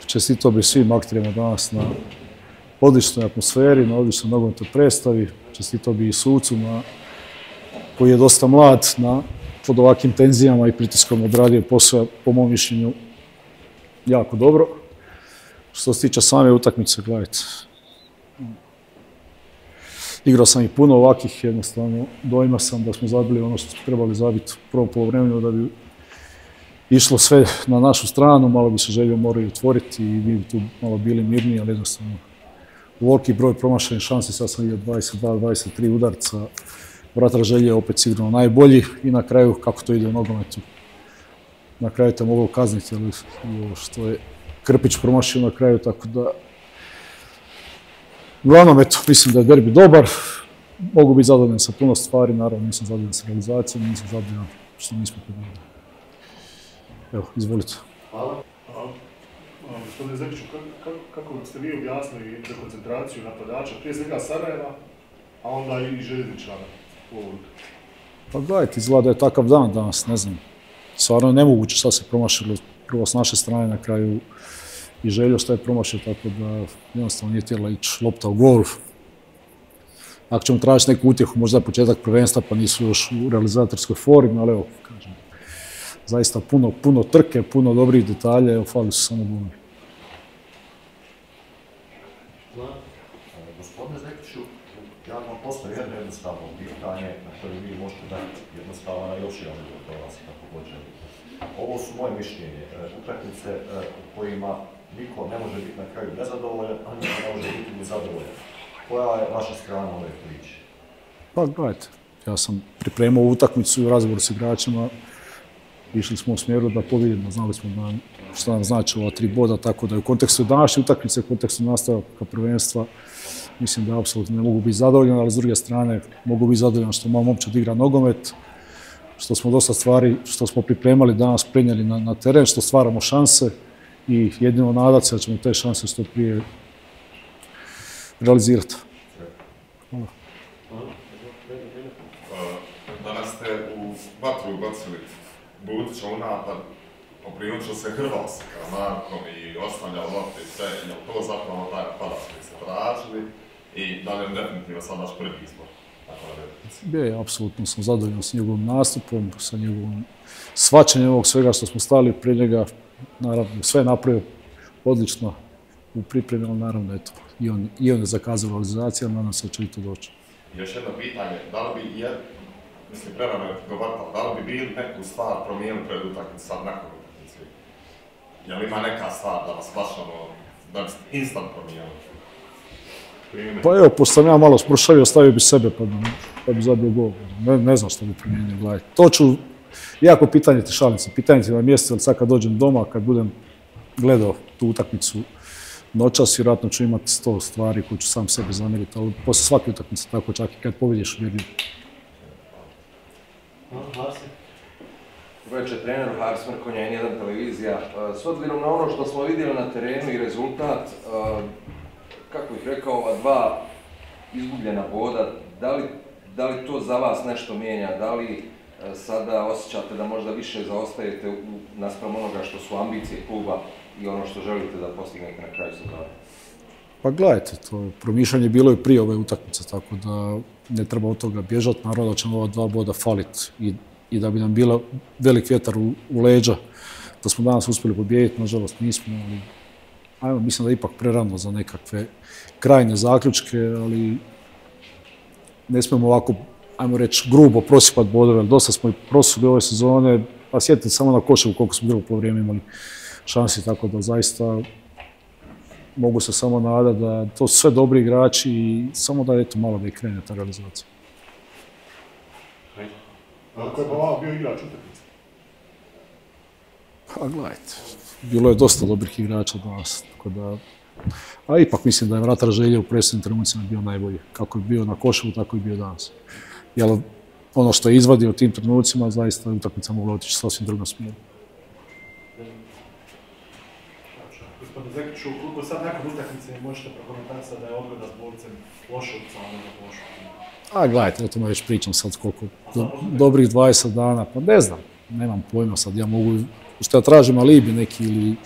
Čestitao bih svim akterima danas na odličnoj atmosferi, na odličnoj nogometnoj predstavi. Čestitao bih i sucu koji je dosta mlad, pod ovakvim tenzijama i pritiskom odradio posao, po mom mišljenju, jako dobro. Što se tiče same utakmice, gledajte, igrao sam i puno ovakvih, jednostavno dojma sam da smo zabili ono što smo trebali zabiti u prvom poluvremenu da bi išlo sve na našu stranu, malo bi se Željo morali otvoriti i mi bi tu malo bili mirniji, ali jednostavno ovoliki broj promašenih šansi, sad sam vidio 22-23 udarca, vratar Želje je opet sigurno najbolji i na kraju, kako to ide u nogometu, na kraju te moglo kazniti, ali što je Krpić promašio na kraju, tako da uglavnom, eto, mislim da je derbi dobar, mogu biti zadovoljan sa puno stvari, naravno nisam zadovoljan sa realizacijom, nisam zadovoljan što nismo pobjedili. Evo, izvolite. Hvala. Gospodine Zekiću, kako ste vi objasnili dekoncentraciju napadača, prije svega Sarajeva, a onda i Željezničara u ovom? Pa gledajte, izgleda da je takav dan danas, ne znam. Stvarno je nemoguće šta se promašilo, prvo s naše strane, na kraju i Željo šta je promašio, tako da jednostavno nije htjela ići lopta u gol. Ako ćemo tražiti neku utjehu, možda je početak prvenstva, pa nisu još u realizatorskoj formi, ali evo, kažem, zaista puno trke, puno dobrih detalja, evo, fali su samo golovi. Gospodine Zekiću, ja vam postavim jedno jednostavno pitanje na koje vi možete dati jednostavno još jedan odgovor kako god želite. Ovo su moje mišljenje, utakmice u kojima niko ne može biti na kraju nezadovoljan, a niko ne može biti ni zadovoljan. Koja je vaša strana ove priče? Pa gledajte, ja sam pripremao utakmicu i u razgovoru s igračima. Išli smo u smjeru da pobjedimo, znali smo što nam znači ova 3 boda, tako da u kontekstu današnje utakmice, u kontekstu nastavka prvenstva, mislim da apsolutno ne mogu biti zadovoljan, ali s druge strane mogu biti zadovoljan što moja momčad igra nogomet, što smo dosta stvari, što smo pripremali danas, prenijeli na teren, što stvaramo šanse i jedino nadati se da ćemo te šanse što prije realizirati. Hvala. Danas ste u vatru ubacili Butića u napad, oprinočio se Hrvatska, Karamarkom i ostavljao lopte i sve, je to zapravo taj napadač koji ste tražili i da li je definitivno sad naš prvi izbor? Je, apsolutno sam zadovoljan s njegovim nastupom, sa njegovim shvaćanjem ovog svega što smo stali prije njega. Naravno, sve je napravio odlično u pripremi, ali naravno, eto, i on je zakazao realizaciju, ali nadam se da će i to doći. Još jedno pitanje, da li bi mislim, prerano je govoriti, da li bi bili neku stvar promijenili pred utakmicu, sad nakon utakmice? Je li ima neka stvar da vas baš da bi instant promijenili? Pa evo, pošto sam ja malo smršavio, stavio bi sebe pa bi zabio gol. Ne znam što bi promijenio, gledaj. To ću, jako pitanje ti šalice, pitanje ti na mjestu, ali sad kad dođem doma, kad budem gledao tu utakmicu noćas, vjerojatno ću imati 100 stvari koje ću sam sebe zamjeriti, ali poslije svake utakmice, tako čak i kad pobjediš uvjerljivo. Uveče trener Haris Mrkonja, N1 televizija. S obzirom na ono što smo vidjeli na terenu i rezultat, kako bih rekao, ova 2 izgubljena boda, da li to za vas nešto mijenja? Da li sada osjećate da možda više zaostajete naspram onoga što su ambicije kluba i ono što želite da postignete na kraju sezone? Pa gledajte, to promišljanje bilo i prije ove utakmice, tako da ne treba od toga bježati. Naravno da ćemo ova 2 boda faliti i da bi nam bila velik vjetar u leđa, da smo danas uspjeli pobijediti, nažalost nismo, ali mislim da je ipak prerano za nekakve krajnje zaključke, ali ne smijemo ovako, ajmo reći, grubo prosipati bodove, ali dosta smo i prosuli ove sezone, a sjetite samo na Koševu koliko smo drugo po vrijeme imali šansi, tako da zaista mogu se samo nadati da to su sve dobri igrači i samo da eto malo da i krene ta realizacija. Ko je pa vama bio igrač utakmice? Pa gledajte, bilo je dosta dobrih igrača danas, tako da... A ipak mislim da je vratar Želje u presudnim trenucima bio najbolji. Kako je bio na Koševu, tako je bio danas. Jer ono što je izvadio u tim trenucima, zaista je utakmica mogla otići sasvim drugom smjeru. Gospodine Zekiću, koliko sad nakon utakmice možete prokomentarisati da je odgoda s borcem loše utjecala na lošu? A gledajte, o tome već pričam sad koliko dobrih 20 dana, pa ne znam, nemam pojma sad, ja mogu, što ja tražim alibi neki ili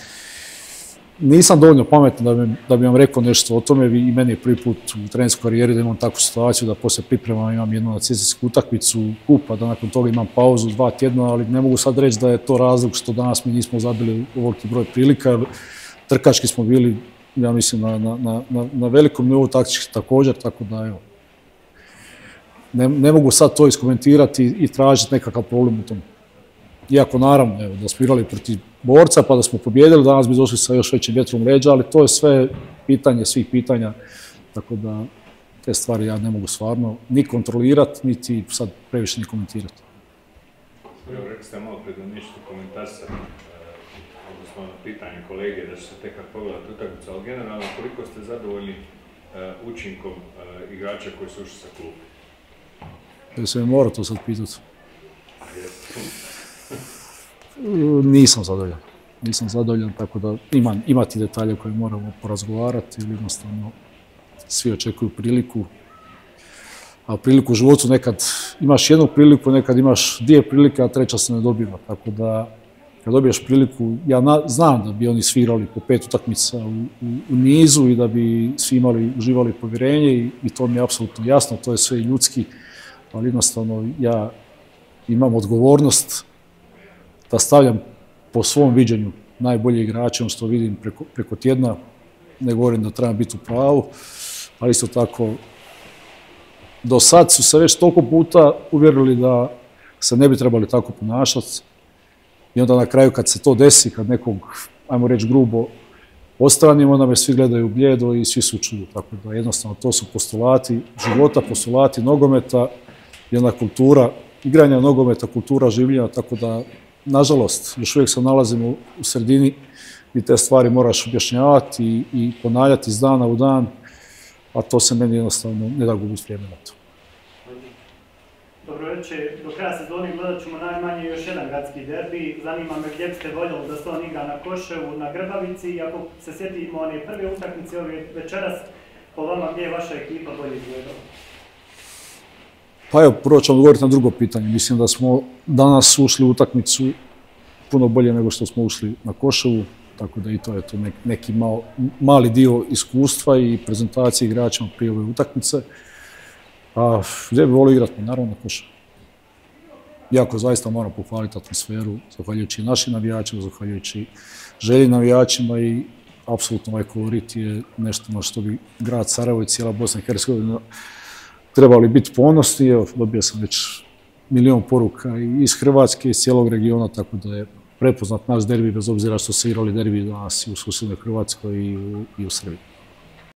nisam dovoljno pametan da bi vam rekao nešto o tome. I meni je prvi put u trenerskoj karijeri da imam takvu situaciju da poslije priprema imam jednu nacionalnu utakmicu kupa, da nakon toga imam pauzu 2 tjedna, ali ne mogu sad reći da je to razlog što danas mi nismo zabili ovoliki broj prilika. Trkački smo bili, ja mislim, na velikom nivou, taktički također, tako da evo. Ne mogu sad to iskomentirati i tražiti nekakav problem u tom. Iako naravno, evo, da smo igrali protiv borca pa da smo pobjedili, danas bi došli sa još većim vjetrom leđa, ali to je sve pitanje svih pitanja, tako da te stvari ja ne mogu stvarno ni kontrolirati, niti sad previše ni komentirati. Rekli ste malo pred nešto komentarisati, odnosno na pitanje kolege da će se tek kad pogledati utakmicu, ali generalno koliko ste zadovoljni učinkom igrača koji su ušli sa klubu? Ja se mora to sad pitati. Nisam zadovoljan, tako da ima ti detalje koje moramo porazgovarati, ili jednostavno svi očekuju priliku. A priliku u životu nekad imaš jednu priliku, nekad imaš 2 prilike, a treća se ne dobiva. Tako da kad dobiješ priliku, ja znam da bi oni svi igrali po 5 utakmica u nizu i da bi svi uživali povjerenje i to mi je apsolutno jasno, to je sve ljudski, ali jednostavno ja imam odgovornost da stavljam po svom viđenju najbolje igrače, što vidim preko tjedna. Ne govorim da trebam biti u pravu, ali isto tako do sad su se već toliko puta uvjerili da se ne bi trebali tako ponašati i onda na kraju kad se to desi, kad nekog, ajmo reći grubo, odstranimo, onda me svi gledaju bljedo i svi su u čudu. Tako da jednostavno to su postulati života, postulati nogometa, jedna kultura igranja nogometa, kultura življenja, tako da nažalost, još uvijek se nalazimo u sredini i te stvari moraš objašnjavati i ponavljati iz dana u dan, a to se meni jednostavno ne da gubiti vrijeme na to. Dobro večer, do kraja sezoni gledat ćemo najmanje još jedan gradski derbi. Zanima me gdje biste voljeli da se on igra na Koševu, na Grbavici, i ako se sjetimo one prve utakmice ove večeras, po vama gdje je vaša ekipa bolje izgledala? Pa evo, prvo ćemo odgovoriti na drugo pitanje. Mislim da smo danas ušli u utakmicu puno bolje nego što smo ušli na Koševu, tako da i to je to neki mali dio iskustva i prezentacije igračima prije ove utakmice. A gdje bi volio igrati? Naravno na Koševu. Iako zaista moram pohvaliti atmosferu, zahvaljujući našim navijačima, zahvaljujući želji navijačima, i apsolutno ovaj kolorit je nešto na što bi grad Sarajevo i cijela Bosna i Hercegovina trebali biti ponosni. Evo, dobio sam već 1.000.000 poruka i iz Hrvatske i iz cijelog regiona, tako da je prepoznat naš derbi, bez obzira što se igrali derbi danas i u susjednoj Hrvatskoj i u Srbiji.